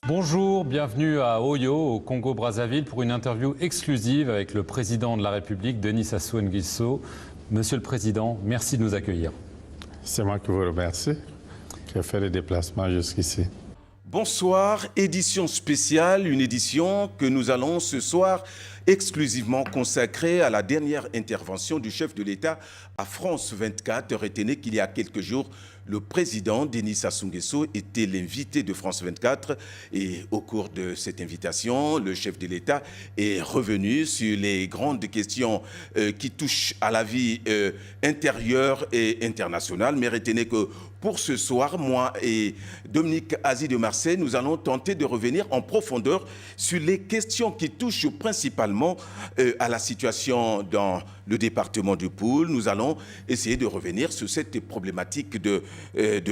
Bonjour, bienvenue à Oyo, au Congo-Brazzaville, pour une interview exclusive avec le président de la République, Denis Sassou Nguesso. Monsieur le Président, merci de nous accueillir. C'est moi qui vous remercie, qui ai fait le déplacement jusqu'ici. Bonsoir, édition spéciale, une édition que nous allons ce soir exclusivement consacrer à la dernière intervention du chef de l'État à France 24. Retenez qu'il y a quelques jours, le président Denis Sassou Nguesso était l'invité de France 24 et au cours de cette invitation, le chef de l'État est revenu sur les grandes questions qui touchent à la vie intérieure et internationale. Mais retenez que pour ce soir, moi et Dominique Azy de Marseille, nous allons tenter de revenir en profondeur sur les questions qui touchent principalement à la situation dans le département du Poul. Nous allons essayer de revenir sur cette problématique de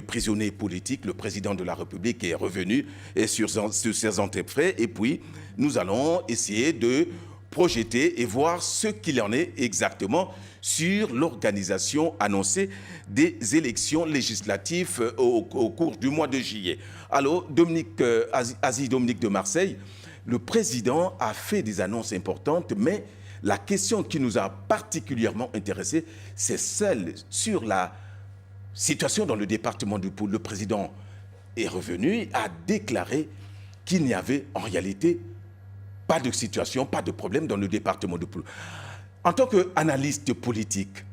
prisonniers politiques. Le président de la République est revenu sur ses entrefaits. Et puis, nous allons essayer de projeter et voir ce qu'il en est exactement sur l'organisation annoncée des élections législatives au cours du mois de juillet. Alors, Dominique Azy de Marseille, le président a fait des annonces importantes, mais la question qui nous a particulièrement intéressés, c'est celle sur la situation dans le département du Poul. Le président est revenu et a déclaré qu'il n'y avait en réalité pas de situation, pas de problème dans le département du Poul. En tant qu'analyste politique,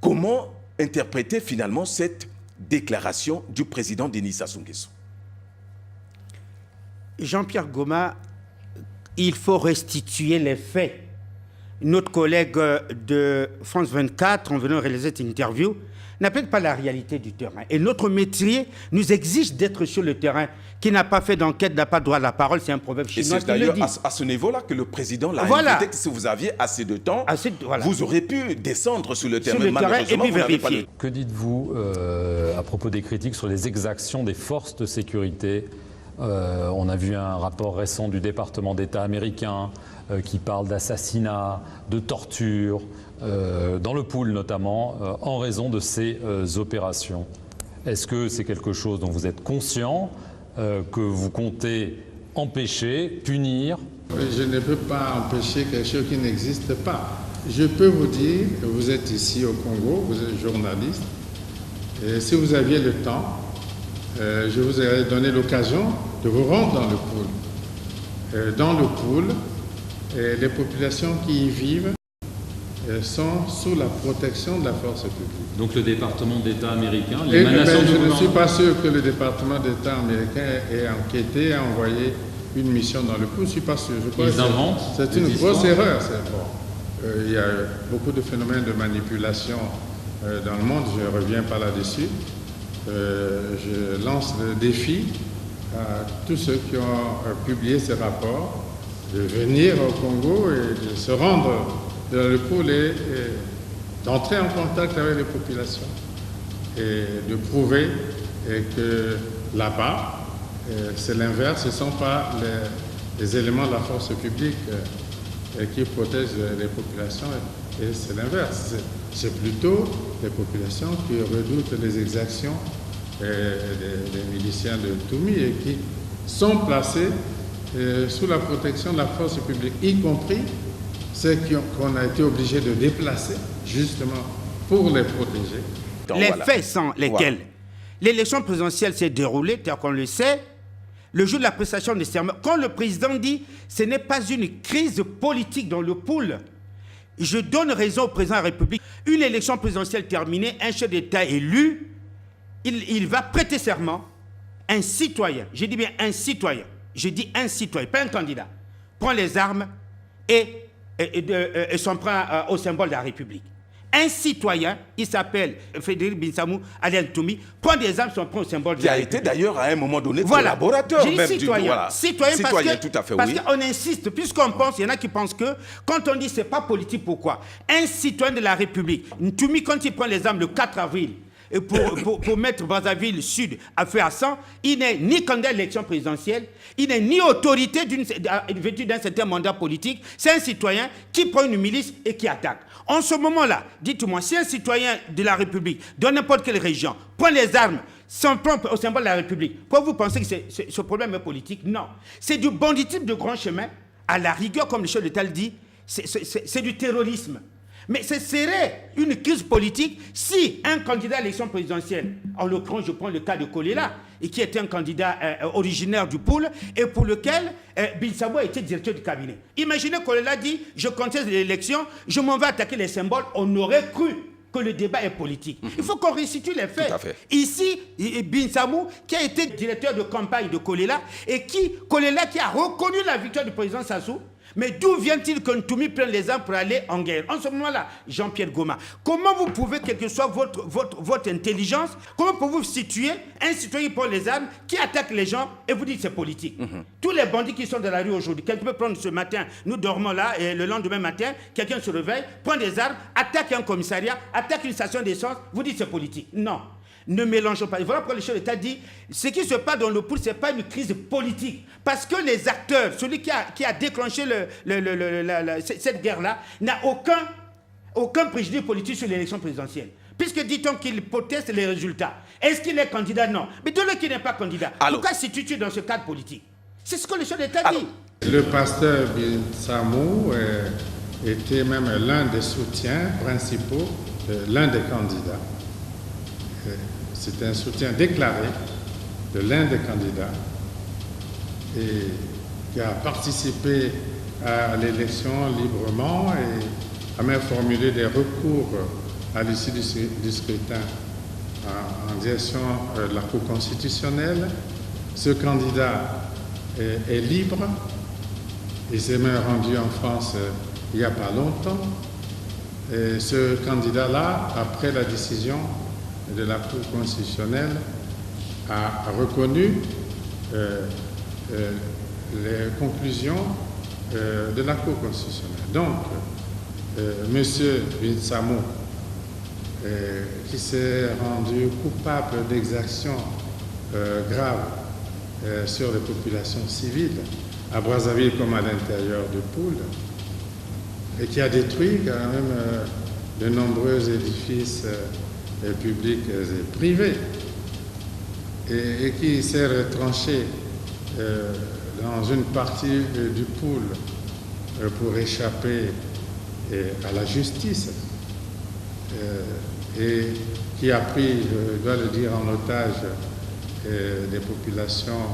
comment interpréter finalement cette déclaration du président Denis Sassou Nguesso? Jean-Pierre Goma, il faut restituer les faits. Notre collègue de France 24, en venant réaliser cette interview, n'appelle pas la réalité du terrain. Et notre métier nous exige d'être sur le terrain. Qui n'a pas fait d'enquête n'a pas droit à la parole, c'est un proverbe chinois. Et c'est d'ailleurs à ce niveau-là que le président l'a invité. Si vous aviez assez de temps, vous aurez pu descendre sur le terrain. Et puis vérifier. Que dites-vous à propos des critiques sur les exactions des forces de sécurité? On a vu un rapport récent du département d'État américain qui parle d'assassinats, de torture, dans le Poul notamment, en raison de ces opérations. Est-ce que c'est quelque chose dont vous êtes conscient, que vous comptez empêcher, punir? Je ne peux pas empêcher quelque chose qui n'existe pas. Je peux vous dire que vous êtes ici au Congo, vous êtes journaliste, et si vous aviez le temps, je vous ai donné l'occasion de vous rendre dans le Poul. Dans le Poul, les populations qui y vivent sont sous la protection de la force publique. Donc le département d'État américain, je ne suis pas sûr que le département d'État américain ait enquêté, ait envoyé une mission dans le Poul. Je ne suis pas sûr. Je crois Ils inventent. C'est une grosse erreur. Il y a beaucoup de phénomènes de manipulation dans le monde. Je ne reviens pas là-dessus. Je lance le défi à tous ceux qui ont publié ces rapports de venir au Congo et de se rendre dans le Poul et d'entrer en contact avec les populations et de prouver que là-bas, c'est l'inverse, ce ne sont pas les éléments de la force publique qui protègent les populations, et c'est l'inverse. C'est plutôt les populations qui redoutent les exactions des miliciens de Toumi et qui sont placés sous la protection de la force publique, y compris ceux qu'on a été obligés de déplacer justement pour les protéger. Donc, les faits sont lesquels? L'élection présidentielle s'est déroulée, tel qu'on le sait, le jour de la prestation de serment. Quand le président dit ce n'est pas une crise politique dans le Poul, je donne raison au président de la République. Une élection présidentielle terminée, un chef d'État élu, il va prêter serment. Un citoyen, je dis bien un citoyen, je dis un citoyen, pas un candidat, prend les armes et s'en prend au symbole de la République. Un citoyen, il s'appelle Frédéric Binsamou Alain Toumi, prend des armes, s'en prend au symbole de la République. Qui a été d'ailleurs à un moment donné collaborateur même citoyen. Citoyen tout à fait, parce qu'on insiste, puisqu'on pense, il y en a qui pensent que quand on dit c'est pas politique, pourquoi? Un citoyen de la République, Toumi, quand il prend les armes le 4 avril, et pour mettre Brazzaville Sud à feu à sang, il n'est ni candidat à l'élection présidentielle, il n'est ni autorité vêtue d'un certain mandat politique, c'est un citoyen qui prend une milice et qui attaque. En ce moment-là, dites-moi, si un citoyen de la République, dans n'importe quelle région, prend les armes, s'en prend au symbole de la République. Pourquoi vous pensez que ce problème est politique? Non. C'est du banditisme de grand chemin. À la rigueur, comme le chef de l'État le dit, c'est du terrorisme. Mais ce serait une crise politique si un candidat à l'élection présidentielle, en l'occurrence, je prends le cas de Kolela, et qui était un candidat originaire du Poul, et pour lequel Bin Sabo a été directeur du cabinet. Imaginez Kolela dit, je conteste l'élection, je m'en vais attaquer les symboles, on aurait cru que le débat est politique. Il faut qu'on restitue les faits. Ici, Bin Sabo, qui a été directeur de campagne de Kolela, et Kolela qui a reconnu la victoire du président Sassou. Mais d'où vient-il que Ntoumi prenne les armes pour aller en guerre? En ce moment-là, Jean-Pierre Goma, comment vous pouvez, quelle que soit votre intelligence, comment pouvez-vous situer un citoyen qui prend les armes, qui attaque les gens, et vous dites que c'est politique? Tous les bandits qui sont dans la rue aujourd'hui, quelqu'un peut prendre ce matin, nous dormons là, et le lendemain matin, quelqu'un se réveille, prend des armes, attaque un commissariat, attaque une station d'essence, vous dites que c'est politique. Non. Ne mélangeons pas. Voilà pourquoi le chef de l'État dit ce qui se passe dans le Poul, ce n'est pas une crise politique. Parce que les acteurs, celui qui a déclenché cette guerre-là, n'a aucun préjudice politique sur l'élection présidentielle. Puisque dit-on qu'il proteste les résultats. Est-ce qu'il est candidat? Non. Mais de l'autre qui n'est pas candidat. Pourquoi situe-tu dans ce cadre politique? C'est ce que le chef de l'État dit. Le pasteur Bin Samou était même l'un des soutiens principaux, l'un des candidats. C'est un soutien déclaré de l'un des candidats et qui a participé à l'élection librement et a même formulé des recours à l'issue du scrutin en direction de la Cour constitutionnelle. Ce candidat est libre. Il s'est même rendu en France il n'y a pas longtemps. Et ce candidat-là, après la décision de la Cour constitutionnelle, a reconnu les conclusions de la Cour constitutionnelle. Donc, M. Bin Samou, qui s'est rendu coupable d'exactions graves sur les populations civiles, à Brazzaville comme à l'intérieur du Poul, et qui a détruit quand même de nombreux édifices publics et privés, et qui s'est retranché dans une partie du Poul pour échapper à la justice, et qui a pris, je dois le dire, en otage des populations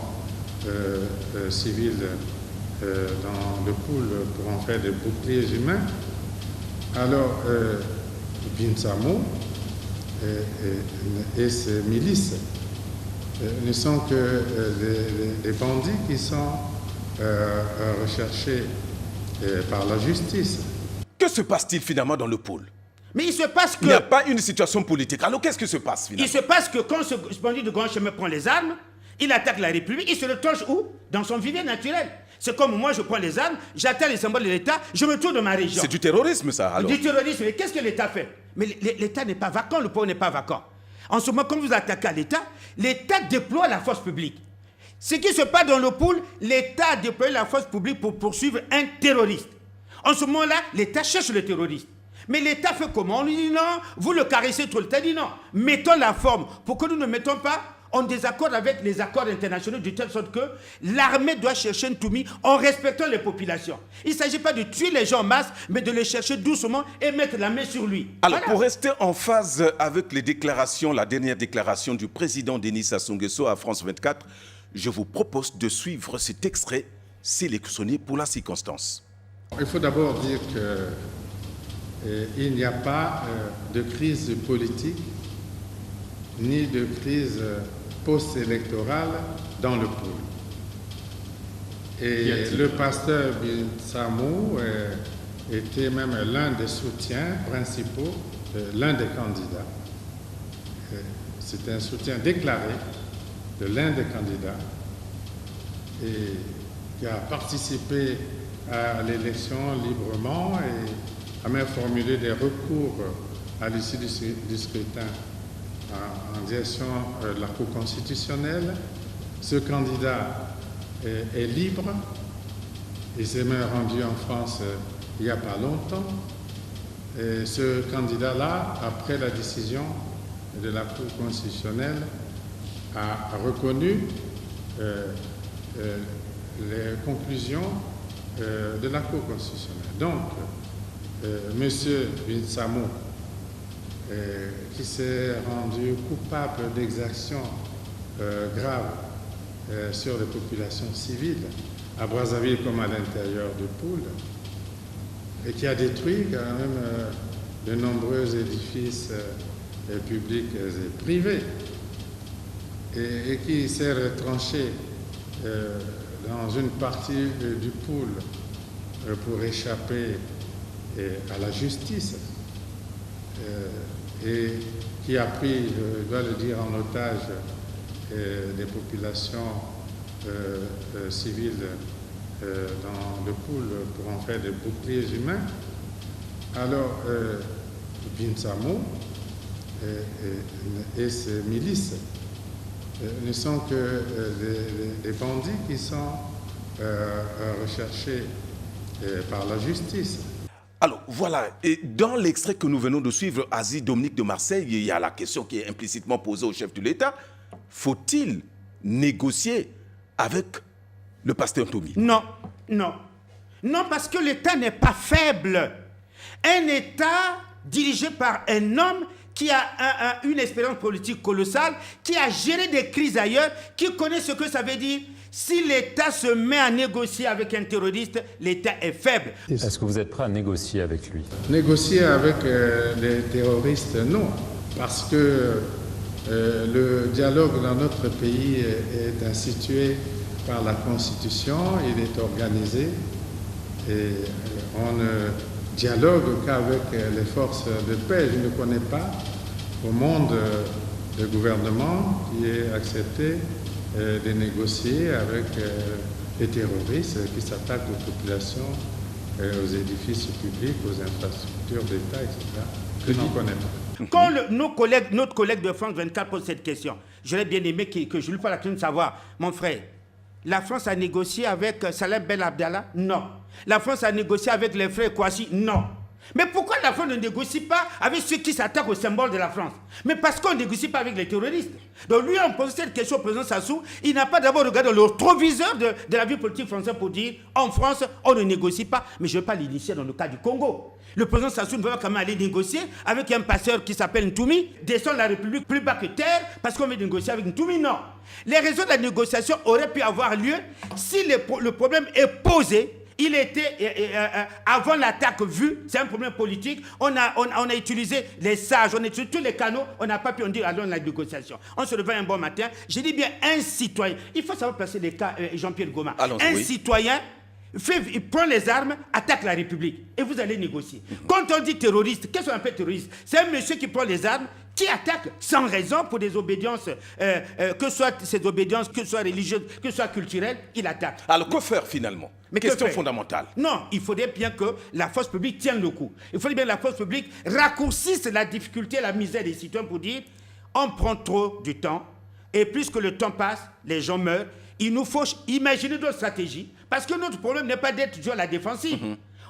civiles dans le Poul pour en faire des boucliers humains. Alors, Bin Samou et ses milices ne sont que des bandits qui sont recherchés par la justice. Que se passe-t-il finalement dans le Poul? Mais il se passe que... Il n'y a pas une situation politique. Alors qu'est-ce qui se passe finalement? Il se passe que quand ce bandit de grand chemin prend les armes, il attaque la République, il se retranche où? Dans son vivier naturel. C'est comme moi, je prends les armes, j'atteins les symboles de l'État, je me tourne dans ma région. C'est du terrorisme, ça, alors? Du terrorisme. Mais qu'est-ce que l'État fait? Mais l'État n'est pas vacant, le pouvoir n'est pas vacant. En ce moment, quand vous attaquez l'État déploie la force publique. Ce qui se passe dans le Poul, l'État a déployé la force publique pour poursuivre un terroriste. En ce moment-là, l'État cherche le terroriste. Mais l'État fait comment? On lui dit non, vous le caressez trop. L'État dit non, mettons la forme pour que nous ne mettons pas en désaccord avec les accords internationaux, de telle sorte que l'armée doit chercher Ntoumi en respectant les populations. Il ne s'agit pas de tuer les gens en masse, mais de les chercher doucement et mettre la main sur lui. Alors, pour rester en phase avec les déclarations, la dernière déclaration du président Denis Sassou Nguesso à France 24, je vous propose de suivre cet extrait sélectionné pour la circonstance. Il faut d'abord dire qu'il n'y a pas de crise politique ni de crise post-électorale dans le Poul. Et le pasteur Bin Samou était même l'un des soutiens principaux, l'un des candidats. C'est un soutien déclaré de l'un des candidats et qui a participé à l'élection librement et a même formulé des recours à l'issue du scrutin en direction de la Cour constitutionnelle. Ce candidat est libre. Il s'est même rendu en France il n'y a pas longtemps. Et ce candidat-là, après la décision de la Cour constitutionnelle, a reconnu les conclusions de la Cour constitutionnelle. Donc, M. Binsamo, qui s'est rendu coupable d'exactions graves sur les populations civiles, à Brazzaville comme à l'intérieur de Poul, et qui a détruit quand même de nombreux édifices publics et privés, et qui s'est retranché dans une partie du Poul pour échapper à la justice, et qui a pris, je dois le dire, en otage des populations civiles dans le Poul pour en faire des boucliers humains. Alors, Binsamo et ses milices ne sont que des bandits qui sont recherchés par la justice. Alors voilà, et dans l'extrait que nous venons de suivre, Aziz Dominique de Marseille, il y a la question qui est implicitement posée au chef de l'État. Faut-il négocier avec le pasteur Ntoumi? Non, non. Non, parce que l'État n'est pas faible. Un État dirigé par un homme qui a une expérience politique colossale, qui a géré des crises ailleurs, qui connaît ce que ça veut dire. Si l'État se met à négocier avec un terroriste, l'État est faible. Est-ce que vous êtes prêt à négocier avec lui? Négocier avec les terroristes, non. Parce que le dialogue dans notre pays est institué par la Constitution, il est organisé et on ne dialogue qu'avec les forces de paix. Je ne connais pas au monde de gouvernement qui ait accepté de négocier avec les terroristes qui s'attaquent aux populations, aux édifices publics, aux infrastructures d'État, etc. Je n'en connais pas. Quand notre collègue de France 24 pose cette question, j'aurais bien aimé que je lui fasse la question de savoir, mon frère, la France a négocié avec Salah Ben Abdallah? Non. La France a négocié avec les frères Kouassi? Non. Mais pourquoi la France ne négocie pas avec ceux qui s'attaquent au symbole de la France? Mais parce qu'on ne négocie pas avec les terroristes. Donc lui, en posant cette question au président Sassou, il n'a pas d'abord regardé le rétroviseur de la vie politique française pour dire, en France, on ne négocie pas. Mais je ne vais pas l'initier dans le cas du Congo. Le président Sassou ne veut pas quand même aller négocier avec un pasteur qui s'appelle Ntoumi, descend la République plus bas que terre, parce qu'on veut négocier avec Ntoumi. Non. Les raisons de la négociation auraient pu avoir lieu si le problème est posé. Il était, avant l'attaque vue, c'est un problème politique, on a utilisé les sages, on a utilisé tous les canaux, on n'a pas pu en dire allons à la négociation. On se réveille un bon matin, je dis bien un citoyen, il faut savoir placer les cas Jean-Pierre Goma. Citoyen, il prend les armes, attaque la République et vous allez négocier. Quand on dit terroriste, qu'est-ce qu'on appelle terroriste? C'est un monsieur qui prend les armes, qui attaque sans raison pour des obédiences, que ce soit ces obédiences, que ce soit religieuses, que ce soit culturelles, il attaque. Alors que faire finalement? Mais question fondamentale. Non, il faudrait bien que la force publique tienne le coup. Il faudrait bien que la force publique raccourcisse la difficulté, la misère des citoyens pour dire on prend trop du temps et plus que le temps passe, les gens meurent. Il nous faut imaginer d'autres stratégies parce que notre problème n'est pas d'être toujours à la défensive.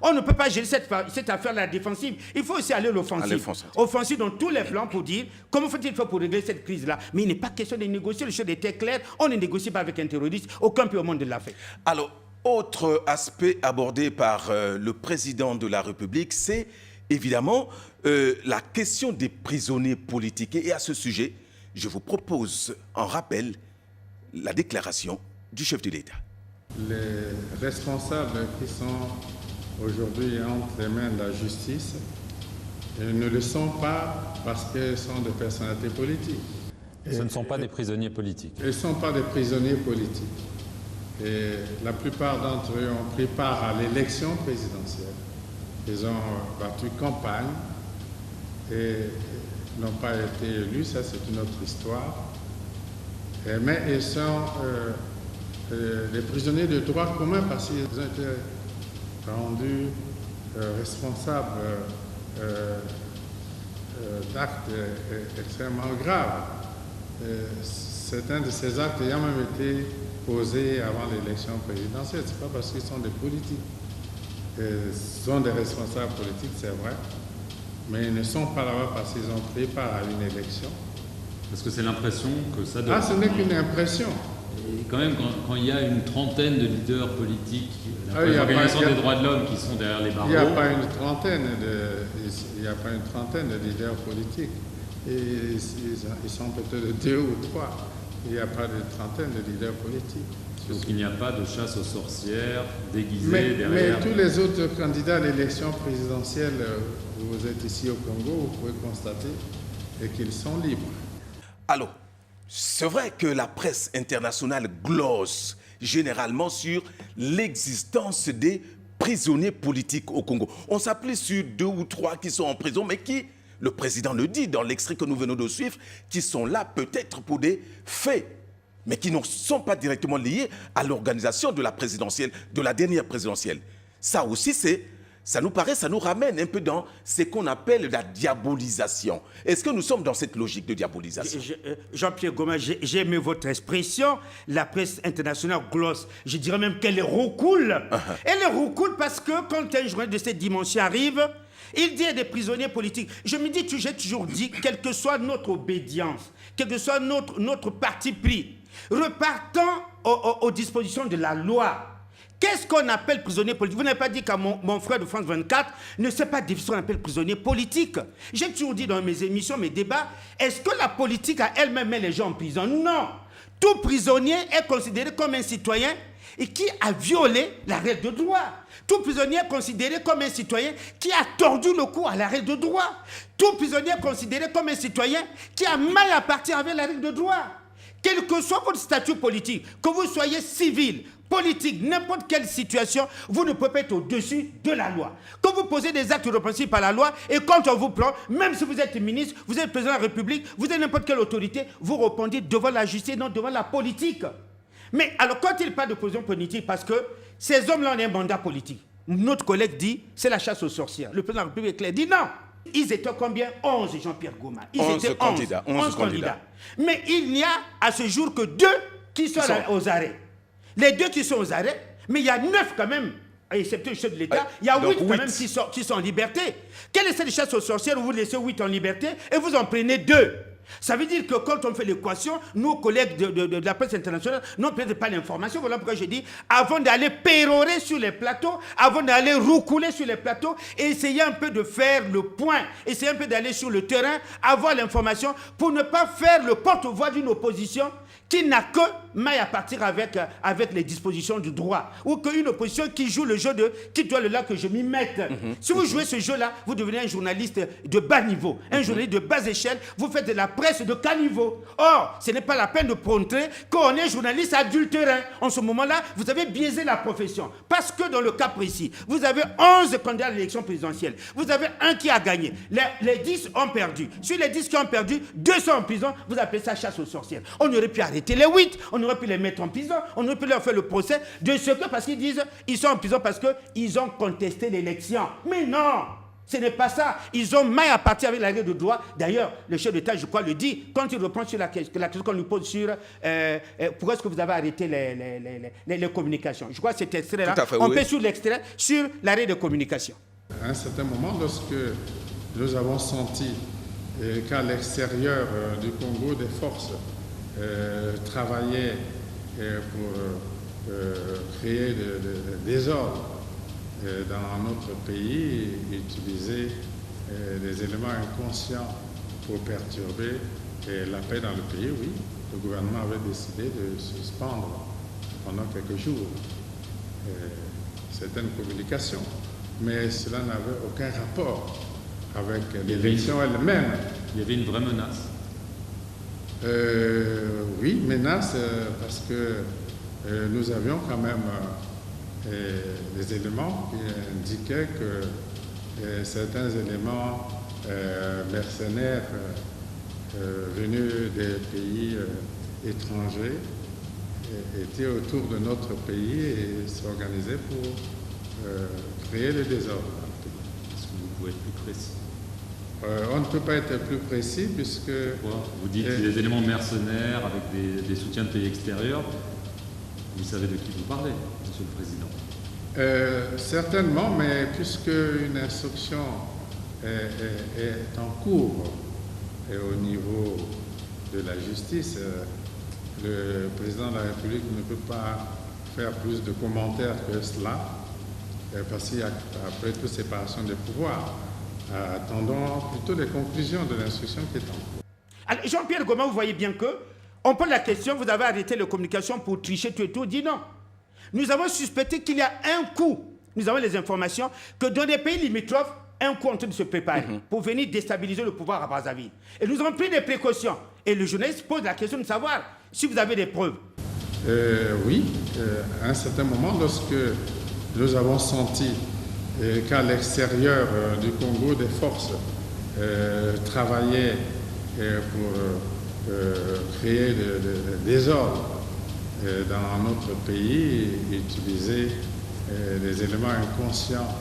On ne peut pas gérer cette affaire à la défensive. Il faut aussi aller à l'offensive. Offensive dans tous les plans pour dire comment faut-il faire pour régler cette crise-là. Mais il n'est pas question de négocier. Le chose était clair. On ne négocie pas avec un terroriste. Aucun pays au monde ne l'a fait. Alors, autre aspect abordé par le président de la République, c'est évidemment la question des prisonniers politiques. Et à ce sujet, je vous propose en rappel la déclaration du chef de l'État. Les responsables qui sont aujourd'hui entre les mains de la justice ne le sont pas parce qu'ils sont des personnalités politiques. Ce ne sont pas des prisonniers politiques. Ils ne sont pas des prisonniers politiques. Et la plupart d'entre eux ont pris part à l'élection présidentielle. Ils ont battu campagne et n'ont pas été élus, ça c'est une autre histoire. Mais ils sont des prisonniers de droit commun parce qu'ils ont été rendus responsables d'actes extrêmement graves. Certains de ces actes ayant même été posés avant l'élection présidentielle. Ce n'est pas parce qu'ils sont des politiques. Ils sont des responsables politiques, c'est vrai, mais ils ne sont pas là-bas parce qu'ils ont pris part à une élection. Parce que c'est l'impression que ça donne. Ah, ce n'est qu'une impression. Et quand même, quand il y a une trentaine de leaders politiques, l'Organisation des droits de l'homme qui sont derrière les barreaux. Il n'y a pas une trentaine de leaders politiques. Et ils sont peut-être 2 ou 3. Il n'y a pas de trentaine de leaders politiques. Donc il n'y a pas de chasse aux sorcières déguisée derrière. Mais tous les autres candidats à l'élection présidentielle, vous êtes ici au Congo, vous pouvez constater qu'ils sont libres. Alors, c'est vrai que la presse internationale glosse généralement sur l'existence des prisonniers politiques au Congo. On s'appuie sur 2 ou 3 qui sont en prison, mais qui, le président le dit dans l'extrait que nous venons de suivre, qui sont là peut-être pour des faits, mais qui ne sont pas directement liés à l'organisation de la présidentielle, de la dernière présidentielle. Ça aussi, ça nous ramène un peu dans ce qu'on appelle la diabolisation. Est-ce que nous sommes dans cette logique de diabolisation? Jean-Pierre Goma, j'ai aimé votre expression. La presse internationale glosse. Je dirais même qu'elle roucoule. Elle roucoule parce que quand un journal de cette dimension arrive, il dit à des prisonniers politiques. J'ai toujours dit, quelle que soit notre obédience, quel que soit notre parti pris, repartant aux dispositions de la loi. Qu'est-ce qu'on appelle prisonnier politique? Vous n'avez pas dit qu'à mon frère de France 24 ne sait pas définir ce qu'on appelle prisonnier politique. J'ai toujours dit dans mes émissions, mes débats, est-ce que la politique à elle-même met les gens en prison? Non. Tout prisonnier est considéré comme un citoyen et qui a violé la règle de droit. Tout prisonnier est considéré comme un citoyen qui a tordu le cou à la règle de droit. Tout prisonnier est considéré comme un citoyen qui a mal à partir avec la règle de droit. Quel que soit votre statut politique, que vous soyez civil, politique, n'importe quelle situation, vous ne pouvez pas être au-dessus de la loi. Quand vous posez des actes répréhensibles par la loi, et quand on vous prend, même si vous êtes ministre, vous êtes président de la République, vous êtes n'importe quelle autorité, vous répondez devant la justice, non devant la politique. Mais alors, quand il parle de position politique, parce que ces hommes-là ont un mandat politique, notre collègue dit, c'est la chasse aux sorcières. Le président de la République est clair, dit non. Ils étaient combien? 11, Jean-Pierre Goma. Ils étaient 11 candidats. Mais il n'y a à ce jour que 2 qui sont aux arrêts. Les 2 qui sont aux arrêts, mais il y a 9 quand même, excepté le chef de l'État, il y a 8 quand même qui sont en liberté. Quelle est cette chasse aux sorcières où vous laissez 8 en liberté et vous en prenez 2? Ça veut dire que quand on fait l'équation, nos collègues de la presse internationale n'ont peut-être pas l'information. Voilà pourquoi j'ai dit, avant d'aller pérorer sur les plateaux, avant d'aller roucouler sur les plateaux, essayez un peu de faire le point, essayez un peu d'aller sur le terrain, avoir l'information pour ne pas faire le porte-voix d'une opposition qui n'a que maille à partir avec les dispositions du droit, ou qu'une opposition qui joue le jeu de qui doit le là que je m'y mette. Si vous jouez ce jeu-là, vous devenez un journaliste de bas niveau, un journaliste de bas échelle, vous faites de la presse de quel niveau? Or, ce n'est pas la peine de montrer qu'on est journaliste adultérin. En ce moment-là, vous avez biaisé la profession. Parce que dans le cas précis, vous avez 11 candidats à l'élection présidentielle. Vous avez un qui a gagné. Les 10 ont perdu. Sur les 10 qui ont perdu, 2 sont en prison. Vous appelez ça chasse aux sorcières. On aurait pu arrêter les 8, on aurait pu les mettre en prison, on aurait pu leur faire le procès de ce que, parce qu'ils disent ils sont en prison parce qu'ils ont contesté l'élection. Mais non, ce n'est pas ça. Ils ont maille à partir avec la règle de droit. D'ailleurs, le chef d'État, je crois, le dit quand il reprend sur la question qu'on lui pose sur pourquoi est-ce que vous avez arrêté les communications. Je crois que cet extrait-là, on peut sur l'extrait sur l'arrêt de communication. À un certain moment, lorsque nous avons senti qu'à l'extérieur du Congo, des forces travaillaient pour créer des désordres dans notre pays, utiliser des éléments inconscients pour perturber la paix dans le pays, oui, le gouvernement avait décidé de suspendre pendant quelques jours certaines communications. Mais cela n'avait aucun rapport avec l'élection elle-même. Il y avait une vraie menace. Oui, menace, parce que nous avions quand même des éléments qui indiquaient que certains éléments mercenaires venus des pays étrangers étaient autour de notre pays et s'organisaient pour créer le désordre. Est-ce que vous pouvez être plus précis? On ne peut pas être plus précis puisque... Pourquoi? Vous dites des éléments mercenaires avec des soutiens de pays extérieurs. Vous savez de qui vous parlez, Monsieur le Président? Certainement, mais puisque une instruction est en cours au niveau de la justice. Le président de la République ne peut pas faire plus de commentaires que cela, parce qu'après toute séparation des pouvoirs, attendons plutôt les conclusions de l'instruction qui est en cours. Alors, Jean-Pierre Goma, vous voyez bien que on pose la question, vous avez arrêté les communications pour tricher tout et tout, dit non. Nous avons suspecté qu'il y a un coup, nous avons les informations, que dans des pays limitrophes, un coup est en train de se préparer pour venir déstabiliser le pouvoir à Brazzaville. Et nous avons pris des précautions. Et le journaliste pose la question de savoir si vous avez des preuves. Oui, à un certain moment, lorsque nous avons senti qu'à l'extérieur du Congo, des forces travaillaient pour créer des désordres dans notre pays, et utiliser des éléments inconscients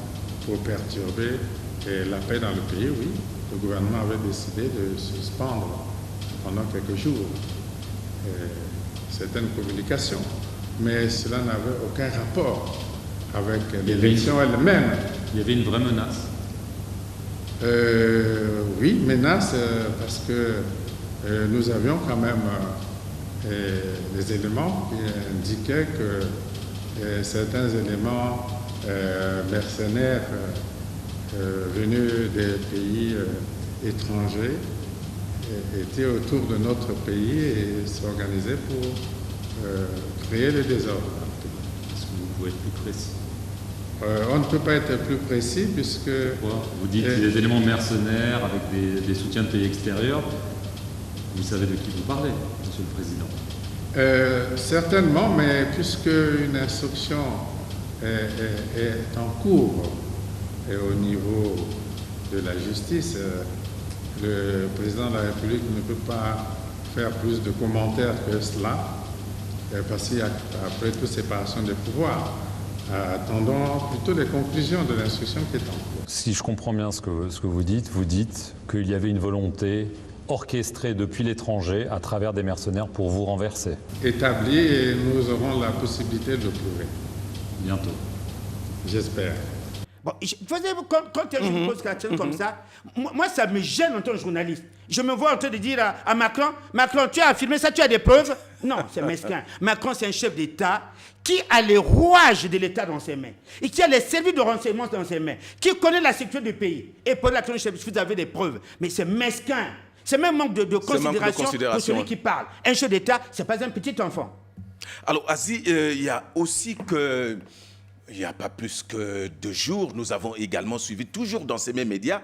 pour perturber la paix dans le pays, oui, le gouvernement avait décidé de suspendre pendant quelques jours certaines communications. Mais cela n'avait aucun rapport avec l'élection elle-même. Il y avait une vraie menace. Oui, menace, parce que nous avions quand même des éléments qui indiquaient que certains éléments mercenaires venus des pays étrangers étaient autour de notre pays et s'organisaient pour créer le désordre. Est-ce que vous pouvez être plus précis? On ne peut pas être plus précis puisque... Pourquoi? Vous dites des éléments mercenaires avec des soutiens de pays extérieurs. Vous savez de qui vous parlez, Monsieur le Président? Certainement, mais puisque une instruction est en cours et au niveau de la justice, le président de la République ne peut pas faire plus de commentaires que cela, parce qu'après toute séparation des pouvoirs, attendons plutôt les conclusions de l'instruction qui est en cours. Si je comprends bien ce que vous dites qu'il y avait une volonté orchestrée depuis l'étranger à travers des mercenaires pour vous renverser. Établi, et nous aurons la possibilité de le prouver. Bientôt. J'espère. Bon, quand je me pose la question comme ça, moi, ça me gêne en tant que journaliste. Je me vois en train de dire à Macron, Macron, tu as affirmé ça, tu as des preuves? Non, c'est mesquin. Macron, c'est un chef d'État qui a les rouages de l'État dans ses mains, et qui a les services de renseignement dans ses mains, qui connaît la sécurité du pays. Et pour la question du chef, vous avez des preuves. Mais c'est mesquin. C'est même manque de considération pour celui qui parle. Un chef d'État, ce n'est pas un petit enfant. Alors, Azi, il y a aussi que... Il n'y a pas plus que 2 jours, nous avons également suivi, toujours dans ces mêmes médias,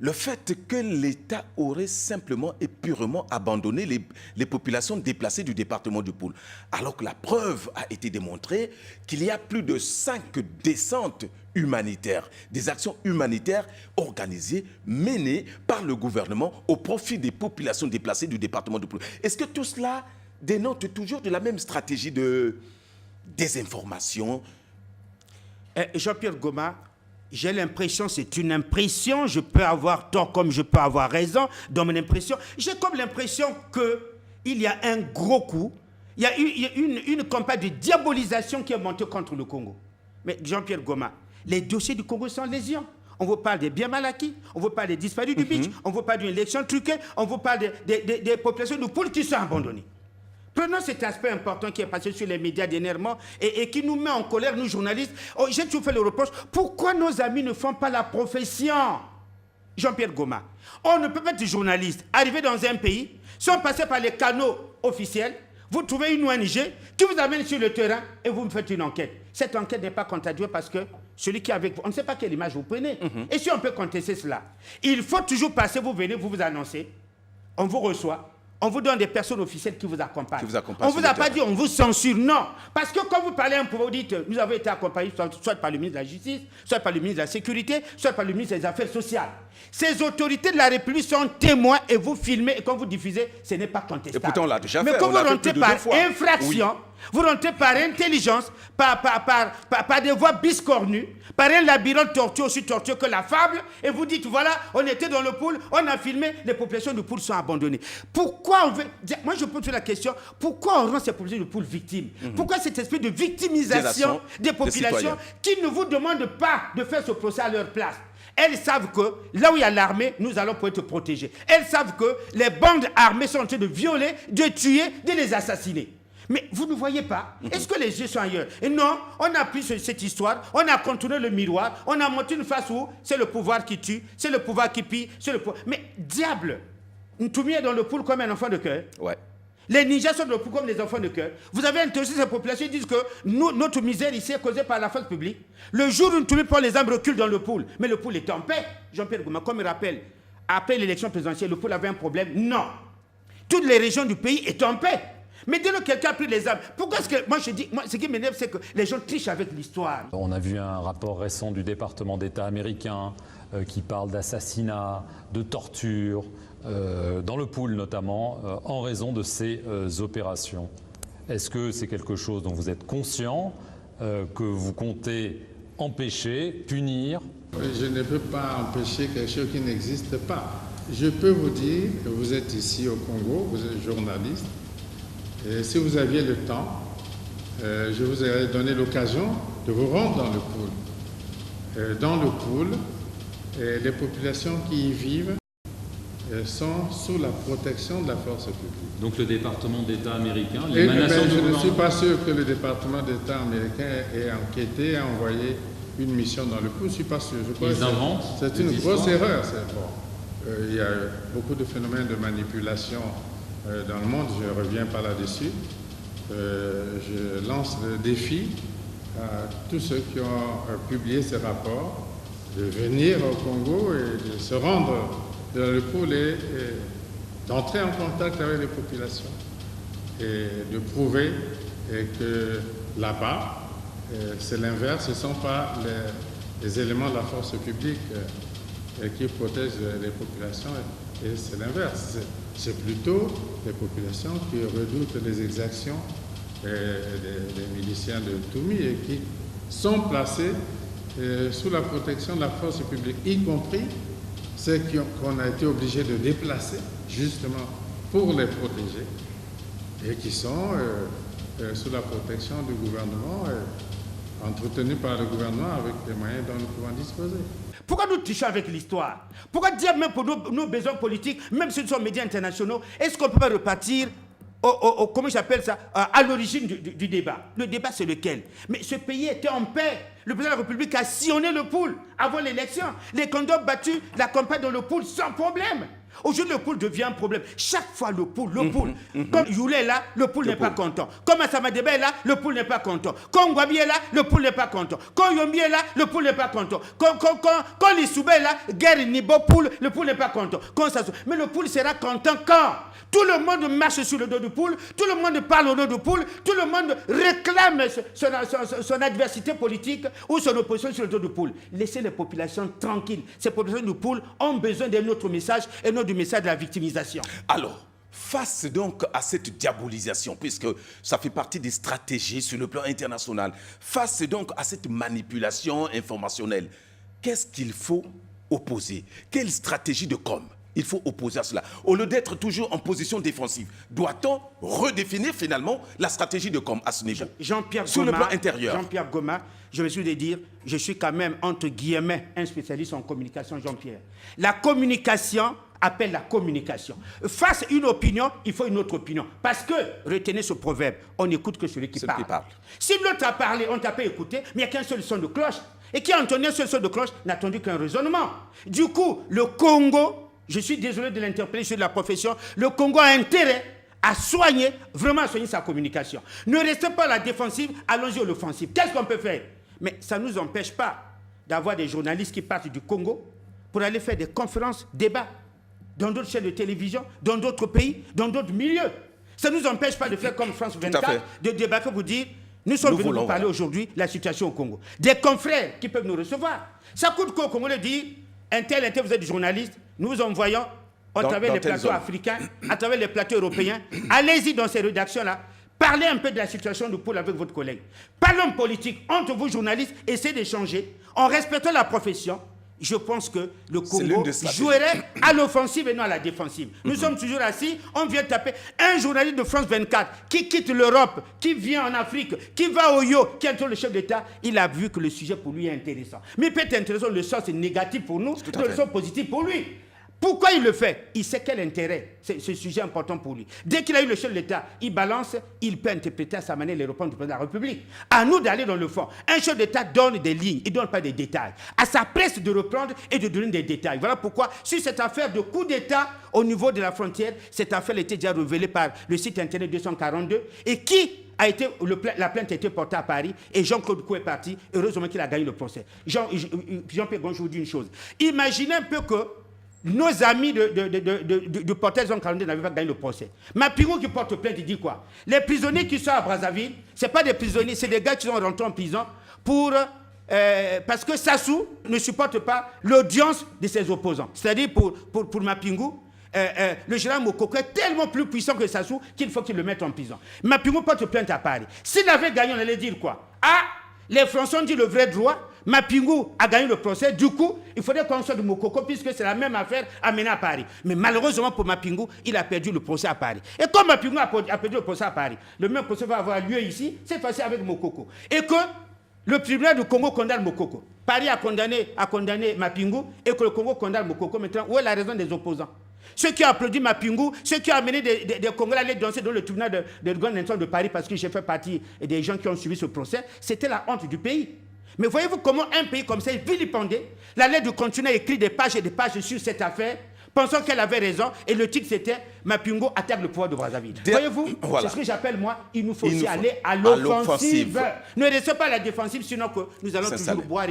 le fait que l'État aurait simplement et purement abandonné les populations déplacées du département du Poul. Alors que la preuve a été démontrée qu'il y a plus de 5 descentes humanitaires, des actions humanitaires organisées, menées par le gouvernement au profit des populations déplacées du département du Poul. Est-ce que tout cela dénote toujours de la même stratégie de désinformation? Jean-Pierre Goma, j'ai l'impression, c'est une impression, je peux avoir tort comme je peux avoir raison dans mon impression. J'ai comme l'impression qu'il y a un gros coup, il y a une campagne de diabolisation qui est montée contre le Congo. Mais Jean-Pierre Goma, les dossiers du Congo sont légion. On vous parle des biens mal acquis, on vous parle des disparus du beach, on vous parle d'une élection truquée, on vous parle des populations de poules qui sont abandonnées. Prenons cet aspect important qui est passé sur les médias dernièrement et qui nous met en colère, nous journalistes. Oh, j'ai toujours fait le reproche. Pourquoi nos amis ne font pas la profession? Jean-Pierre Goma, on ne peut pas être journaliste, arriver dans un pays, sans passer par les canaux officiels, vous trouvez une ONG qui vous amène sur le terrain et vous me faites une enquête. Cette enquête n'est pas contagieux parce que celui qui est avec vous, on ne sait pas quelle image vous prenez. Et si on peut contester cela, il faut toujours passer, vous venez, vous vous annoncez, on vous reçoit. On vous donne des personnes officielles qui vous accompagnent. On ne vous a pas dit, on vous censure, non. Parce que quand vous parlez un peu, vous dites, nous avons été accompagnés soit par le ministre de la Justice, soit par le ministre de la Sécurité, soit par le ministre des Affaires sociales. Ces autorités de la République sont témoins et vous filmez et quand vous diffusez, ce n'est pas contestable. Et pourtant, on l'a déjà fait. Mais quand vous rentrez par infraction, vous rentrez par intelligence, par des voies biscornues, par un labyrinthe tortueux aussi tortueux que la fable, et vous dites, voilà, on était dans le Poul, on a filmé, les populations du Poul sont abandonnées. Pourquoi on veut... Moi, je pose la question, pourquoi on rend ces populations du Poul victimes? Pourquoi cet esprit de victimisation des populations qui ne vous demandent pas de faire ce procès à leur place? Elles savent que là où il y a l'armée, nous allons pouvoir être protégés. Elles savent que les bandes armées sont en train de violer, de tuer, de les assassiner. Mais vous ne voyez pas. Est-ce que les yeux sont ailleurs? Et non, on a pris cette histoire, on a contourné le miroir, on a monté une face où c'est le pouvoir qui tue, c'est le pouvoir qui pille, c'est le pouvoir. Mais diable, Ntoumi est dans le pool comme un enfant de cœur. Ouais. Les ninjas sont dans le pool comme des enfants de cœur. Vous avez interrogé ces populations, ils disent que notre misère ici est causée par la force publique. Le jour où Ntoumi prend les armes, recule dans le pool. Mais le pool est en paix. Jean-Pierre Gouma, comme il rappelle, après l'élection présidentielle, le pool avait un problème. Non. Toutes les régions du pays étaient en paix. Mais dès que quelqu'un a pris les armes, pourquoi est-ce que... Moi, je dis, ce qui m'énerve, c'est que les gens trichent avec l'histoire. On a vu un rapport récent du département d'État américain qui parle d'assassinat, de torture, dans le pool notamment, en raison de ces opérations. Est-ce que c'est quelque chose dont vous êtes conscient, que vous comptez empêcher, punir? Je ne peux pas empêcher quelque chose qui n'existe pas. Je peux vous dire que vous êtes ici au Congo, vous êtes journaliste, et si vous aviez le temps, je vous aurais donné l'occasion de vous rendre dans le pool. Dans le pool, les populations qui y vivent sont sous la protection de la force publique. Donc le département d'État américain, Je ne suis pas sûr que le département d'État américain ait enquêté, ait envoyé une mission dans le pool. Je ne suis pas sûr. Je crois Ils inventent. C'est une grosse erreur. Il y a beaucoup de phénomènes de manipulation dans le monde, je ne reviens pas là-dessus. Je lance le défi à tous ceux qui ont publié ces rapports de venir au Congo et de se rendre dans le pool et d'entrer en contact avec les populations et de prouver que là-bas, c'est l'inverse, ce ne sont pas les éléments de la force publique qui protègent les populations et c'est l'inverse. C'est plutôt les populations qui redoutent les exactions des miliciens de Ntoumi et qui sont placés sous la protection de la force publique, y compris ceux qu'on a été obligés de déplacer justement pour les protéger et qui sont sous la protection du gouvernement, entretenus par le gouvernement avec les moyens dont nous pouvons disposer. Pourquoi nous trichons avec l'histoire? Pourquoi dire même pour nos besoins politiques, même si ce sont médias internationaux, est-ce qu'on peut pas repartir comment j'appelle ça, à l'origine du débat? Le débat, c'est lequel? Mais ce pays était en paix. Le président de la République a sillonné le pool avant l'élection. Les candidats battus la campagne dans le pool sans problème. Aujourd'hui, le pool devient un problème. Chaque fois, le pool. Comme Youlé est là, le pool n'est pas content. Comme Assamadebe est là, le pool n'est pas content. Quand Ngwabi est là, le pool n'est pas content. Quand Yombi est là, le pool n'est pas content. Quand Lissoube est là, guerre Nibo pool, le pool n'est pas content. Mais le pool sera content quand? Tout le monde marche sur le dos du pool, tout le monde parle au nom du pool, tout le monde réclame son adversité politique ou son opposition sur le dos du pool. Laissez les populations tranquilles. Ces populations du pool ont besoin d'un autre message et non du message de la victimisation. Alors, face donc à cette diabolisation, puisque ça fait partie des stratégies sur le plan international, face donc à cette manipulation informationnelle, qu'est-ce qu'il faut opposer? Quelle stratégie de com' il faut opposer à cela? Au lieu d'être toujours en position défensive, doit-on redéfinir finalement la stratégie de com' à ce niveau? Jean-Pierre sur Gouma, le plan intérieur. Jean-Pierre Gouma, je me suis de dire, je suis quand même, entre guillemets, un spécialiste en communication, Jean-Pierre. La communication appelle la communication. Face à une opinion, il faut une autre opinion. Parce que, retenez ce proverbe, on n'écoute que celui qui parle. Si l'autre a parlé, on t'a pas écouté, mais il n'y a qu'un seul son de cloche. Et qui a entendu un seul son de cloche n'a entendu qu'un raisonnement. Du coup, le Congo, je suis désolé de l'interpeller sur la profession, le Congo a intérêt à soigner, vraiment à soigner sa communication. Ne restez pas à la défensive, allons-y à l'offensive. Qu'est-ce qu'on peut faire? Mais ça ne nous empêche pas d'avoir des journalistes qui partent du Congo pour aller faire des conférences, débats, dans d'autres chaînes de télévision, dans d'autres pays, dans d'autres milieux. Ça ne nous empêche pas de faire comme France 24, de débattre pour dire, nous sommes venus vous parler aujourd'hui de la situation au Congo. Des confrères qui peuvent nous recevoir. Ça coûte quoi au Congo de dire, un tel, vous êtes journaliste, nous vous envoyons à travers les plateaux africains, à travers les plateaux européens. Allez-y dans ces rédactions-là. Parlez un peu de la situation du pôle avec votre collègue. Parlons politique entre vous, journalistes, essayez d'échanger en respectant la profession. je pense que le Congo jouerait à l'offensive et non à la défensive. Nous sommes toujours assis, on vient taper. Un journaliste de France 24 qui quitte l'Europe, qui vient en Afrique, qui va au Yo, qui entoure le chef d'État, il a vu que le sujet pour lui est intéressant. Mais il peut être intéressant, le sens est négatif pour nous, le sens positif pour lui. Pourquoi il le fait? Il sait quel intérêt, c'est ce sujet important pour lui. Dès qu'il a eu le chef de l'État, il balance, il peut interpréter à sa manière les réponses du président de la République. À nous d'aller dans le fond. Un chef d'État donne des lignes, il ne donne pas des détails. À sa presse de reprendre et de donner des détails. Voilà pourquoi, sur cette affaire de coup d'État au niveau de la frontière, cette affaire était déjà révélée par le site internet 242 et qui a été, la plainte a été portée à Paris et Jean-Claude Cou est parti. Heureusement qu'il a gagné le procès. Jean-Pierre Gon, je vous dis une chose. Imaginez un peu que nos amis de portail zone 42 n'avaient pas gagné le procès. Mapingo qui porte plainte, il dit quoi? Les prisonniers qui sont à Brazzaville, ce n'est pas des prisonniers, c'est des gars qui sont rentrés en prison parce que Sassou ne supporte pas l'audience de ses opposants. C'est-à-dire pour Mapingo, le général Mokoko est tellement plus puissant que Sassou qu'il faut qu'il le mette en prison. Mapingo porte plainte à Paris. S'il avait gagné, on allait dire quoi? Ah, les Français ont dit le vrai droit. Mapingo a gagné le procès, du coup, il faudrait qu'on sorte de Mokoko puisque c'est la même affaire amenée à Paris. Mais malheureusement pour Mapingo, il a perdu le procès à Paris. Et comme Mapingo a perdu le procès à Paris, le même procès va avoir lieu ici, c'est facile avec Mokoko. Et que le tribunal du Congo condamne Mokoko. Paris a condamné Mapingo et que le Congo condamne Mokoko. Maintenant, où est la raison des opposants? Ceux qui ont applaudi Mapingo, ceux qui ont amené des Congolais à aller danser dans le tribunal de grande instance de Paris parce que j'ai fait partie des gens qui ont suivi ce procès, c'était la honte du pays. Mais voyez-vous comment un pays comme ça est vilipendé? La lettre du continent a écrit des pages et des pages sur cette affaire, pensant qu'elle avait raison, et le titre c'était « Mapingo attaque le pouvoir de Brazzaville ». Voyez-vous, c'est ce que j'appelle moi, il nous faut aussi aller à l'offensive. Ne restez pas à la défensive, sinon que nous allons toujours boire,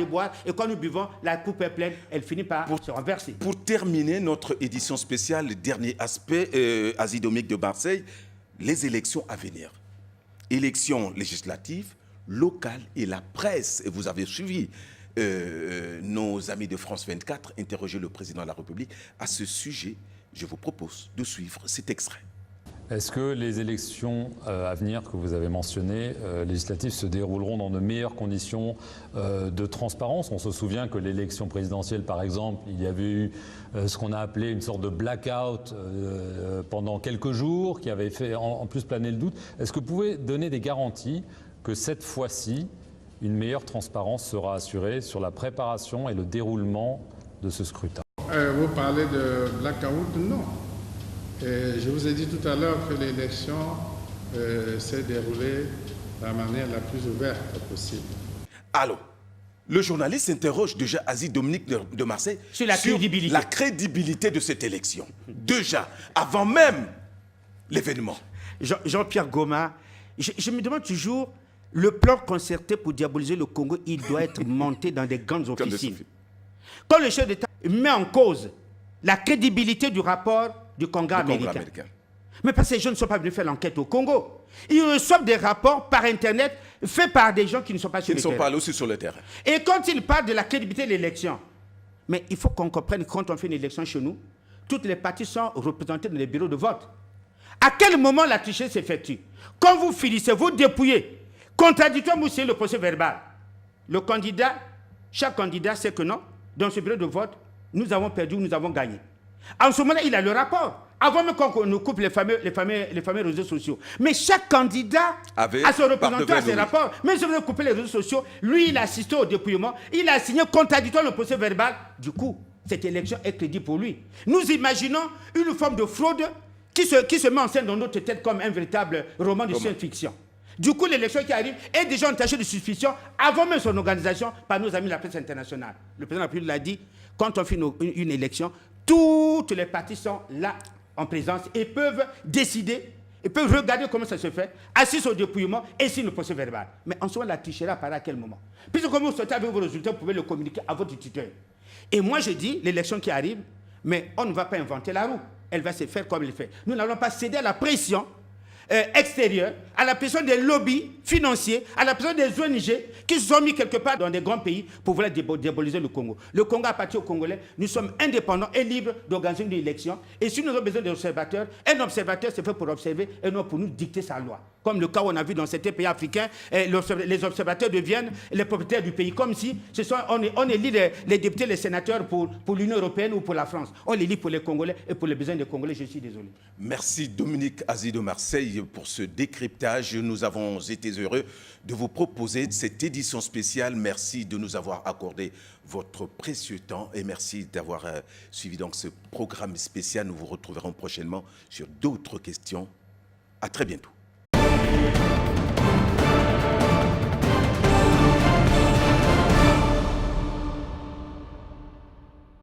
et quand nous buvons, la coupe est pleine, elle finit par se renverser. Pour terminer notre édition spéciale, le dernier aspect, Asie Dominique de Marseille, les élections à venir. Élections législatives, locales et la presse. Et vous avez suivi nos amis de France 24 interroger le président de la République à ce sujet. Je vous propose de suivre cet extrait. Est-ce que les élections à venir que vous avez mentionnées, législatives, se dérouleront dans de meilleures conditions de transparence? On se souvient que l'élection présidentielle, par exemple, il y avait eu ce qu'on a appelé une sorte de blackout pendant quelques jours, qui avait fait en plus planer le doute. Est-ce que vous pouvez donner des garanties que cette fois-ci, une meilleure transparence sera assurée sur la préparation et le déroulement de ce scrutin? Vous parlez de blackout? Non. Je vous ai dit tout à l'heure que l'élection s'est déroulée de la manière la plus ouverte possible. Alors, le journaliste s'interroge déjà, Asie Dominique de Marseille, sur la crédibilité de cette élection. Déjà, avant même l'événement. Jean-Pierre Goma, je me demande toujours, le plan concerté pour diaboliser le Congo, il doit être monté dans des grandes officines. Quand le chef d'État met en cause la crédibilité du rapport du Congrès américain. Mais parce que les gens ne sont pas venus faire l'enquête au Congo. Ils reçoivent des rapports par Internet faits par des gens qui ne sont pas sur le terrain. Qui ne sont pas aussi sur le terrain. Et quand ils parlent de la crédibilité de l'élection, mais il faut qu'on comprenne que quand on fait une élection chez nous, toutes les parties sont représentées dans les bureaux de vote. À quel moment la tricherie s'effectue? Quand vous finissez, vous dépouillez. Contradictoire, vous signez le procès verbal. Le candidat, chaque candidat sait que non, dans ce bureau de vote, nous avons perdu ou nous avons gagné. En ce moment-là, il a le rapport. Avant même qu'on nous coupe les fameux réseaux sociaux. Mais chaque candidat a son représentant à ses rapports. Même si vous avez coupé les réseaux sociaux, lui, il a assisté au dépouillement. Il a signé contradictoire le procès verbal. Du coup, cette élection est crédible pour lui. Nous imaginons une forme de fraude qui se met en scène dans notre tête comme un véritable roman de science-fiction. Du coup, l'élection qui arrive est déjà entachée de suspicion avant même son organisation par nos amis de la presse internationale. Le président de la République l'a dit, quand on fait une élection, toutes les parties sont là en présence et peuvent décider, et peuvent regarder comment ça se fait, assis au dépouillement et signe le procès verbal. Mais en soi, la tricherie apparaît à quel moment? Puisque comme vous sortez avec vos résultats, vous pouvez le communiquer à votre tuteur. Et moi, je dis, l'élection qui arrive, mais on ne va pas inventer la roue. Elle va se faire comme elle fait. Nous n'allons pas céder à la pression extérieure, à la pression des lobbies financiers, à la pression des ONG qui se sont mis quelque part dans des grands pays pour vouloir diaboliser le Congo. Le Congo appartient aux Congolais. Nous sommes indépendants et libres d'organiser une élection. Et si nous avons besoin d'observateurs, un observateur c'est fait pour observer et non pour nous dicter sa loi. comme le cas où on a vu dans certains pays africains, les observateurs deviennent les propriétaires du pays, comme si on élit les députés, les sénateurs pour l'Union européenne ou pour la France. On les lit pour les Congolais et pour les besoins des Congolais, je suis désolé. Merci Dominique Azy de Marseille pour ce décryptage. Nous avons été heureux de vous proposer cette édition spéciale. Merci de nous avoir accordé votre précieux temps et merci d'avoir suivi donc ce programme spécial. Nous vous retrouverons prochainement sur d'autres questions. À très bientôt.